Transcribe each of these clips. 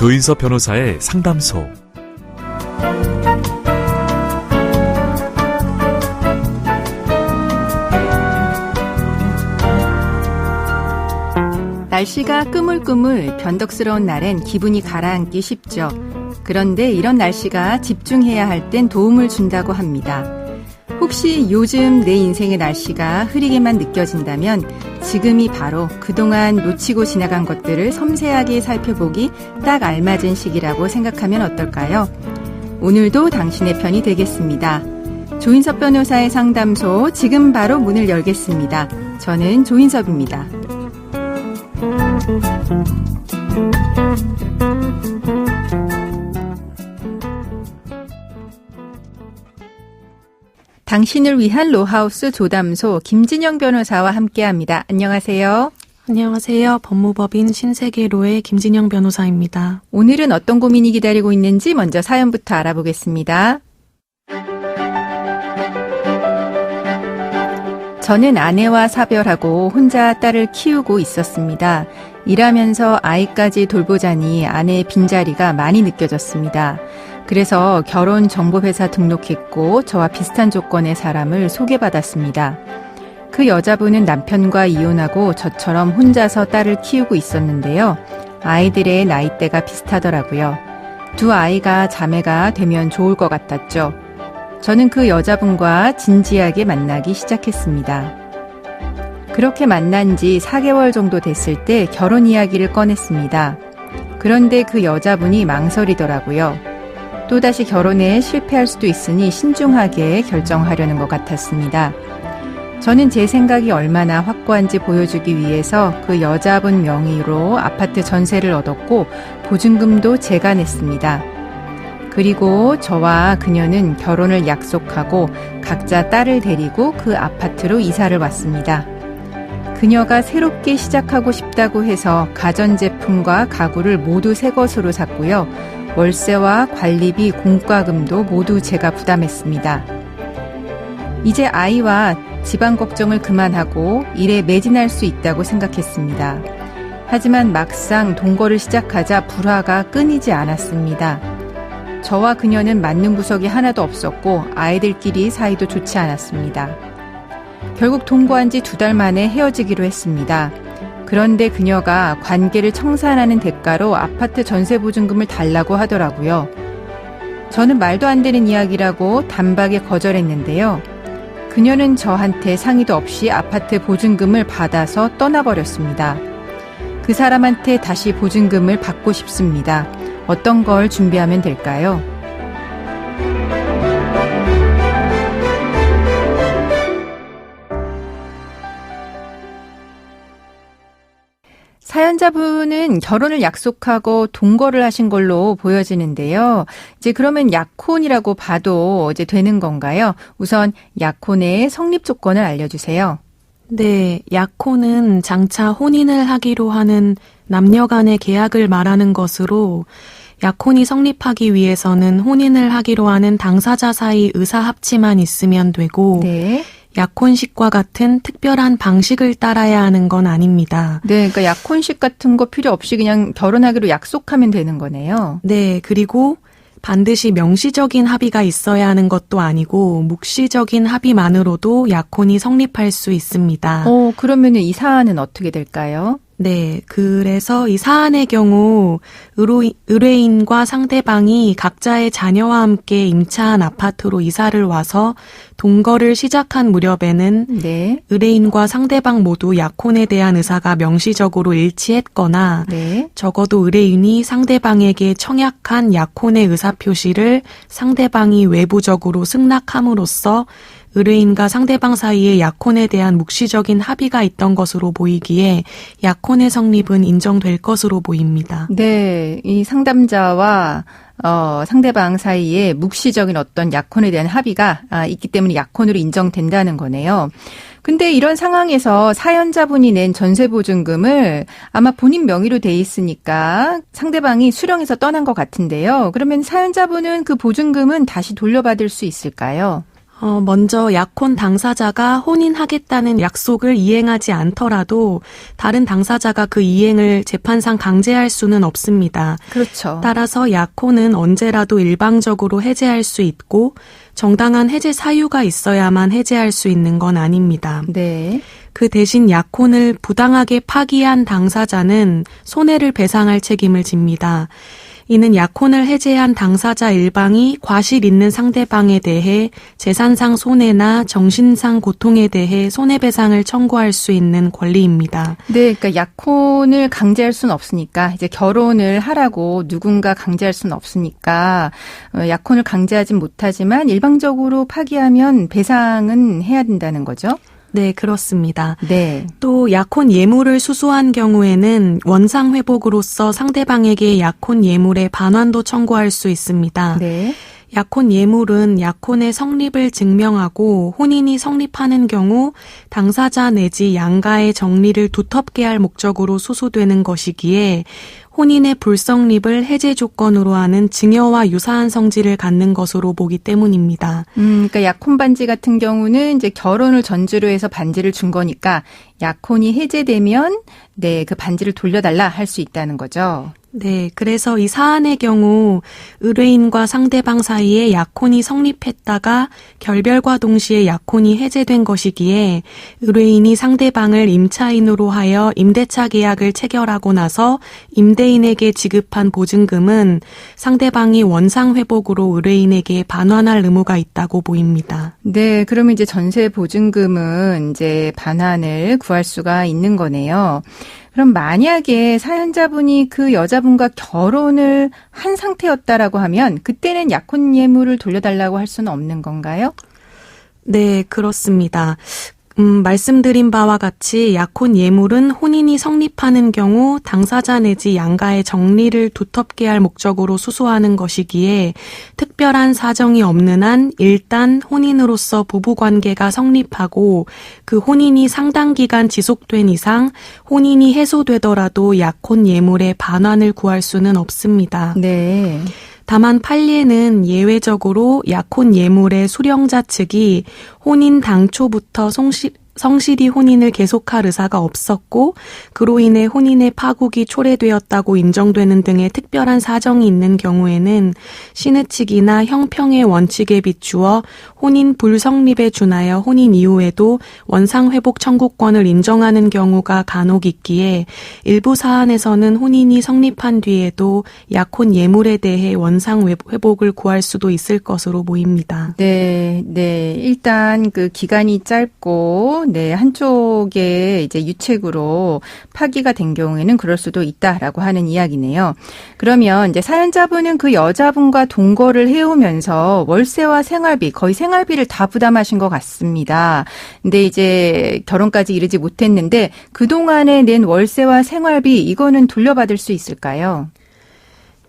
조인섭 변호사의 상담소. 날씨가 꾸물꾸물 변덕스러운 날엔 기분이 가라앉기 쉽죠. 그런데 이런 날씨가 집중해야 할 땐 도움을 준다고 합니다. 혹시 요즘 내 인생의 날씨가 흐리게만 느껴진다면 지금이 바로 그동안 놓치고 지나간 것들을 섬세하게 살펴보기 딱 알맞은 시기라고 생각하면 어떨까요? 오늘도 당신의 편이 되겠습니다. 조인섭 변호사의 상담소 지금 바로 문을 열겠습니다. 저는 조인섭입니다. 당신을 위한 로하우스 조담소 김진영 변호사와 함께합니다. 안녕하세요. 안녕하세요. 법무법인 신세계로의 김진영 변호사입니다. 오늘은 어떤 고민이 기다리고 있는지 먼저 사연부터 알아보겠습니다. 저는 아내와 사별하고 혼자 딸을 키우고 있었습니다. 일하면서 아이까지 돌보자니 아내의 빈자리가 많이 느껴졌습니다. 그래서 결혼정보회사 등록했고 저와 비슷한 조건의 사람을 소개받았습니다. 그 여자분은 남편과 이혼하고 저처럼 혼자서 딸을 키우고 있었는데요. 아이들의 나이대가 비슷하더라고요. 두 아이가 자매가 되면 좋을 것 같았죠. 저는 그 여자분과 진지하게 만나기 시작했습니다. 그렇게 만난 지 4개월 정도 됐을 때 결혼 이야기를 꺼냈습니다. 그런데 그 여자분이 망설이더라고요. 또다시 결혼에 실패할 수도 있으니 신중하게 결정하려는 것 같았습니다. 저는 제 생각이 얼마나 확고한지 보여주기 위해서 그 여자분 명의로 아파트 전세를 얻었고 보증금도 제가 냈습니다. 그리고 저와 그녀는 결혼을 약속하고 각자 딸을 데리고 그 아파트로 이사를 왔습니다. 그녀가 새롭게 시작하고 싶다고 해서 가전제품과 가구를 모두 새 것으로 샀고요. 월세와 관리비, 공과금도 모두 제가 부담했습니다. 이제 아이와 집안 걱정을 그만하고 일에 매진할 수 있다고 생각했습니다. 하지만 막상 동거를 시작하자 불화가 끊이지 않았습니다. 저와 그녀는 맞는 구석이 하나도 없었고 아이들끼리 사이도 좋지 않았습니다. 결국 동거한 지 2달 만에 헤어지기로 했습니다. 그런데 그녀가 관계를 청산하는 대가로 아파트 전세 보증금을 달라고 하더라고요. 저는 말도 안 되는 이야기라고 단박에 거절했는데요. 그녀는 저한테 상의도 없이 아파트 보증금을 받아서 떠나버렸습니다. 그 사람한테 다시 보증금을 받고 싶습니다. 어떤 걸 준비하면 될까요? 사연자분은 결혼을 약속하고 동거를 하신 걸로 보여지는데요. 이제 그러면 약혼이라고 봐도 이제 되는 건가요? 우선 약혼의 성립 조건을 알려주세요. 네, 약혼은 장차 혼인을 하기로 하는 남녀 간의 계약을 말하는 것으로 약혼이 성립하기 위해서는 혼인을 하기로 하는 당사자 사이 의사 합치만 있으면 되고 네. 약혼식과 같은 특별한 방식을 따라야 하는 건 아닙니다. 네, 그러니까 약혼식 같은 거 필요 없이 그냥 결혼하기로 약속하면 되는 거네요. 네, 그리고 반드시 명시적인 합의가 있어야 하는 것도 아니고 묵시적인 합의만으로도 약혼이 성립할 수 있습니다. 그러면 이 사안은 어떻게 될까요? 네, 그래서 이 사안의 경우 의뢰인과 상대방이 각자의 자녀와 함께 임차한 아파트로 이사를 와서 동거를 시작한 무렵에는 네. 의뢰인과 상대방 모두 약혼에 대한 의사가 명시적으로 일치했거나 네. 적어도 의뢰인이 상대방에게 청약한 약혼의 의사표시를 상대방이 외부적으로 승낙함으로써 의뢰인과 상대방 사이에 약혼에 대한 묵시적인 합의가 있던 것으로 보이기에 약혼의 성립은 인정될 것으로 보입니다. 네, 이 상담자와 상대방 사이에 묵시적인 어떤 약혼에 대한 합의가 있기 때문에 약혼으로 인정된다는 거네요. 근데 이런 상황에서 사연자분이 낸 전세보증금을 아마 본인 명의로 돼 있으니까 상대방이 수령해서 떠난 것 같은데요. 그러면 사연자분은 그 보증금은 다시 돌려받을 수 있을까요? 먼저 약혼 당사자가 혼인하겠다는 약속을 이행하지 않더라도 다른 당사자가 그 이행을 재판상 강제할 수는 없습니다. 그렇죠. 따라서 약혼은 언제라도 일방적으로 해제할 수 있고 정당한 해제 사유가 있어야만 해제할 수 있는 건 아닙니다. 네. 그 대신 약혼을 부당하게 파기한 당사자는 손해를 배상할 책임을 집니다. 이는 약혼을 해제한 당사자 일방이 과실 있는 상대방에 대해 재산상 손해나 정신상 고통에 대해 손해배상을 청구할 수 있는 권리입니다. 네, 그러니까 약혼을 강제할 수는 없으니까 이제 결혼을 하라고 누군가 강제할 수는 없으니까 약혼을 강제하진 못하지만 일방적으로 파기하면 배상은 해야 된다는 거죠. 네, 그렇습니다. 네. 또 약혼 예물을 수수한 경우에는 원상 회복으로서 상대방에게 약혼 예물의 반환도 청구할 수 있습니다. 네. 약혼 예물은 약혼의 성립을 증명하고 혼인이 성립하는 경우 당사자 내지 양가의 정리를 두텁게 할 목적으로 수수되는 것이기에 혼인의 불성립을 해제 조건으로 하는 증여와 유사한 성질을 갖는 것으로 보기 때문입니다. 그러니까 약혼 반지 같은 경우는 이제 결혼을 전제로 해서 반지를 준 거니까 약혼이 해제되면 네, 그 반지를 돌려달라 할 수 있다는 거죠. 네, 그래서 이 사안의 경우 의뢰인과 상대방 사이에 약혼이 성립했다가 결별과 동시에 약혼이 해제된 것이기에 의뢰인이 상대방을 임차인으로 하여 임대차 계약을 체결하고 나서 임대인에게 지급한 보증금은 상대방이 원상 회복으로 의뢰인에게 반환할 의무가 있다고 보입니다. 네, 그러면 이제 전세 보증금은 이제 반환을 구할 수가 있는 거네요. 그럼 만약에 사연자분이 그 여자분과 결혼을 한 상태였다라고 하면 그때는 약혼 예물을 돌려달라고 할 수는 없는 건가요? 네, 그렇습니다. 말씀드린 바와 같이 약혼 예물은 혼인이 성립하는 경우 당사자 내지 양가의 정리를 두텁게 할 목적으로 수수하는 것이기에 특별한 사정이 없는 한 일단 혼인으로서 부부관계가 성립하고 그 혼인이 상당 기간 지속된 이상 혼인이 해소되더라도 약혼 예물의 반환을 구할 수는 없습니다. 네. 다만 판례는 예외적으로 약혼 예물의 수령자 측이 혼인 당초부터 성실히 혼인을 계속할 의사가 없었고 그로 인해 혼인의 파국이 초래되었다고 인정되는 등의 특별한 사정이 있는 경우에는 신의 측이나 형평의 원칙에 비추어 혼인 불성립에 준하여 혼인 이후에도 원상회복 청구권을 인정하는 경우가 간혹 있기에 일부 사안에서는 혼인이 성립한 뒤에도 약혼 예물에 대해 원상회복을 구할 수도 있을 것으로 보입니다. 네, 네. 일단 그 기간이 짧고 네, 한쪽에 이제 유책으로 파기가 된 경우에는 그럴 수도 있다라고 하는 이야기네요. 그러면 이제 사연자분은 그 여자분과 동거를 해오면서 월세와 생활비, 거의 생활비를 다 부담하신 것 같습니다. 근데 이제 결혼까지 이르지 못했는데 그동안에 낸 월세와 생활비 이거는 돌려받을 수 있을까요?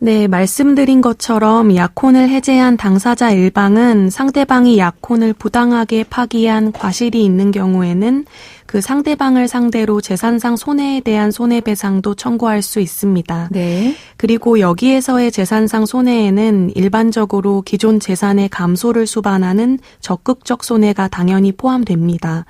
네, 말씀드린 것처럼 약혼을 해제한 당사자 일방은 상대방이 약혼을 부당하게 파기한 과실이 있는 경우에는 그 상대방을 상대로 재산상 손해에 대한 손해배상도 청구할 수 있습니다. 네. 그리고 여기에서의 재산상 손해에는 일반적으로 기존 재산의 감소를 수반하는 적극적 손해가 당연히 포함됩니다.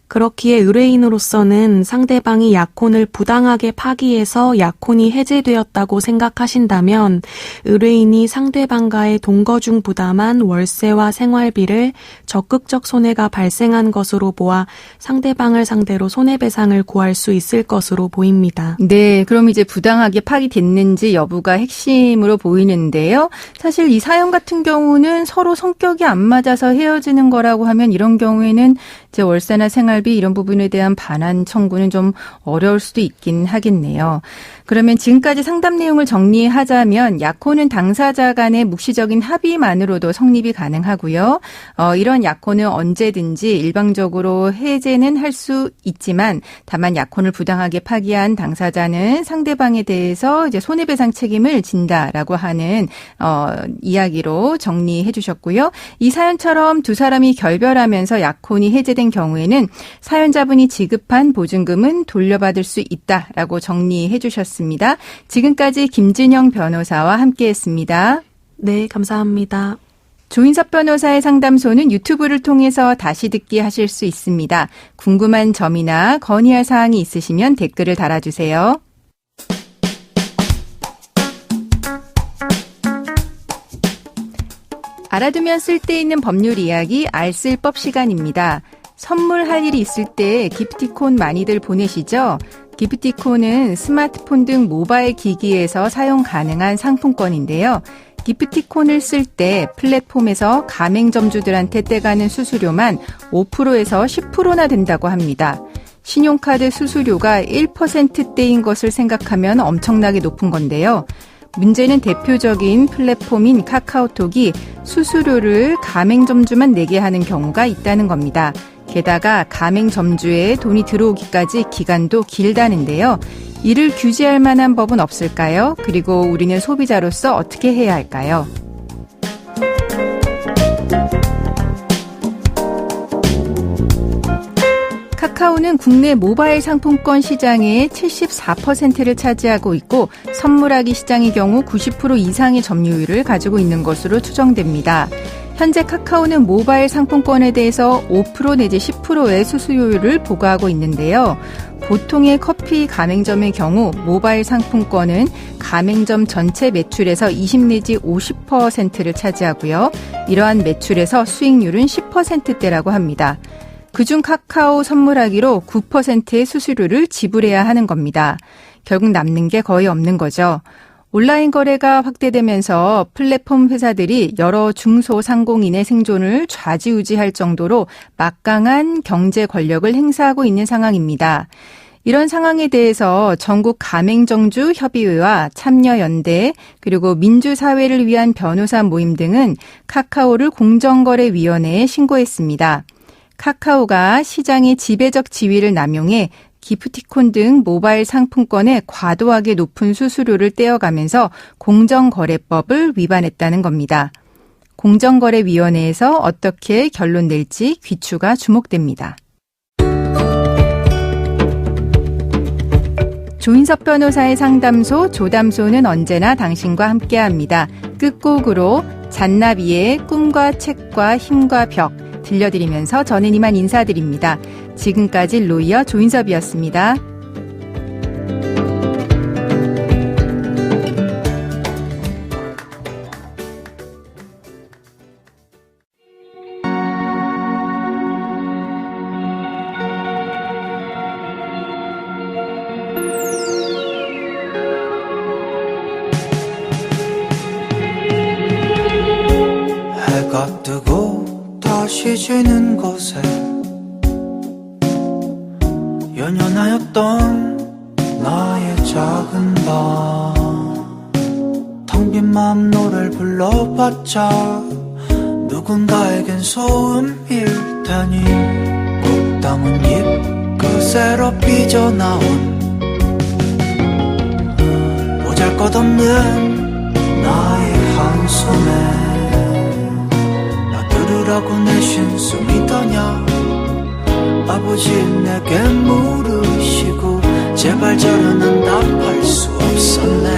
그렇기에 의뢰인으로서는 상대방이 약혼을 부당하게 파기해서 약혼이 해제되었다고 생각하신다면 의뢰인이 상대방과의 동거 중 부담한 월세와 생활비를 적극적 손해가 발생한 것으로 보아 상대방을 상대로 손해배상을 구할 수 있을 것으로 보입니다. 네, 그럼 이제 부당하게 파기됐는지 여부가 핵심으로 보이는데요. 사실 이 사연 같은 경우는 서로 성격이 안 맞아서 헤어지는 거라고 하면 이런 경우에는 이제 월세나 생활비 이런 부분에 대한 반환 청구는 좀 어려울 수도 있긴 하겠네요. 그러면 지금까지 상담 내용을 정리하자면 약혼은 당사자 간의 묵시적인 합의만으로도 성립이 가능하고요. 이런 약혼은 언제든지 일방적으로 해제는 할 수 있지만 다만 약혼을 부당하게 파기한 당사자는 상대방에 대해서 이제 손해배상 책임을 진다라고 하는 이야기로 정리해 주셨고요. 이 사연처럼 두 사람이 결별하면서 약혼이 해제된 경우에는 사연자분이 지급한 보증금은 돌려받을 수 있다라고 정리해 주셨습니다. 지금까지 김진영 변호사와 함께했습니다. 네, 감사합니다. 조인섭 변호사의 상담소는 유튜브를 통해서 다시 듣기 하실 수 있습니다. 궁금한 점이나 건의할 사항이 있으시면 댓글을 달아주세요. 알아두면 쓸데있는 법률 이야기 알쓸법 시간입니다. 선물할 일이 있을 때 기프티콘 많이들 보내시죠? 기프티콘은 스마트폰 등 모바일 기기에서 사용 가능한 상품권인데요. 기프티콘을 쓸 때 플랫폼에서 가맹점주들한테 떼가는 수수료만 5%에서 10%나 된다고 합니다. 신용카드 수수료가 1%대인 것을 생각하면 엄청나게 높은 건데요. 문제는 대표적인 플랫폼인 카카오톡이 수수료를 가맹점주만 내게 하는 경우가 있다는 겁니다. 게다가 가맹점주에 돈이 들어오기까지 기간도 길다는데요. 이를 규제할 만한 법은 없을까요? 그리고 우리는 소비자로서 어떻게 해야 할까요? 카카오는 국내 모바일 상품권 시장의 74%를 차지하고 있고 선물하기 시장의 경우 90% 이상의 점유율을 가지고 있는 것으로 추정됩니다. 현재 카카오는 모바일 상품권에 대해서 5% 내지 10%의 수수료율을 부과하고 있는데요. 보통의 커피 가맹점의 경우 모바일 상품권은 가맹점 전체 매출에서 20 내지 50%를 차지하고요. 이러한 매출에서 수익률은 10%대라고 합니다. 그중 카카오 선물하기로 9%의 수수료를 지불해야 하는 겁니다. 결국 남는 게 거의 없는 거죠. 온라인 거래가 확대되면서 플랫폼 회사들이 여러 중소상공인의 생존을 좌지우지할 정도로 막강한 경제 권력을 행사하고 있는 상황입니다. 이런 상황에 대해서 전국 가맹점주 협의회와 참여연대 그리고 민주사회를 위한 변호사 모임 등은 카카오를 공정거래위원회에 신고했습니다. 카카오가 시장의 지배적 지위를 남용해 기프티콘 등 모바일 상품권에 과도하게 높은 수수료를 떼어가면서 공정거래법을 위반했다는 겁니다. 공정거래위원회에서 어떻게 결론 낼지 귀추가 주목됩니다. 조인섭 변호사의 상담소 조담소는 언제나 당신과 함께합니다. 끝곡으로 잔나비의 꿈과 책과 힘과 벽 들려드리면서 저는 이만 인사드립니다. 지금까지 로이어 조인섭이었습니다. 해가 뜨고 다시 지는 곳에 연연하였던 나의 작은 방 텅 빈 마음 노래를 불러봤자 누군가에겐 소음일 테니 꽃다문 잎 그새로 삐져나온 보잘것없는 나의 한숨에 들으라고 내신 숨이더냐 아버지 내게 물으시고 제발 저런 응답할 수 없었네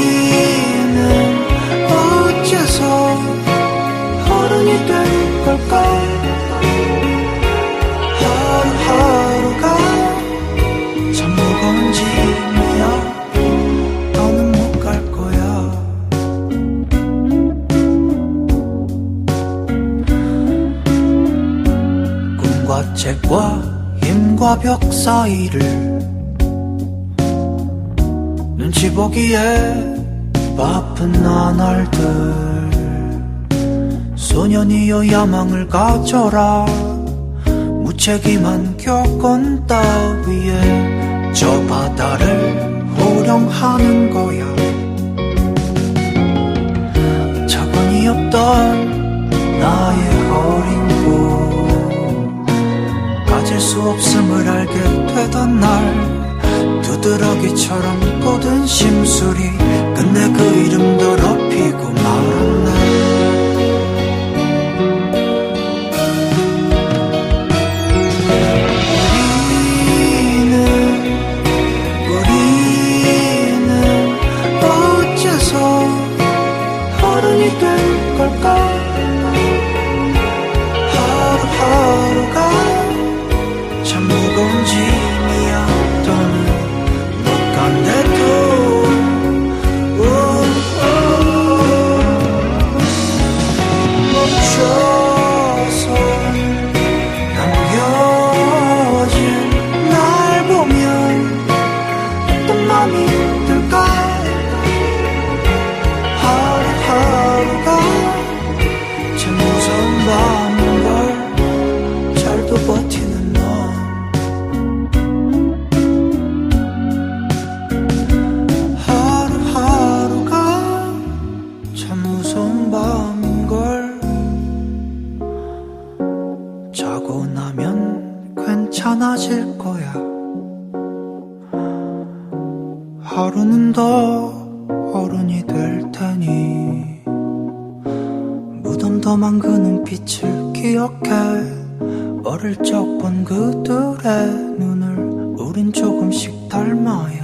우리는 어째서 어른이 된 걸까 하루하루가 참 무거운 짐이야 너는 못 갈 거야 꿈과 책과 힘과 벽 사이를 눈치 보기에 바쁜 나날들 소년이여 야망을 가져라 무책임한 교권 따위에 저 바다를 호령하는 거야 자본이 없던 나의 어린 꿈 가질 수 없음을 알게 되던 날 두드러기처럼 뻗은 심술이 끝내 그 이름 더럽히고 말았네 괜찮아질 거야. 하루는 더 어른이 될 테니 무덤덤한 그 눈빛을 기억해. 어릴 적 본 그들의 눈을 우린 조금씩 닮아야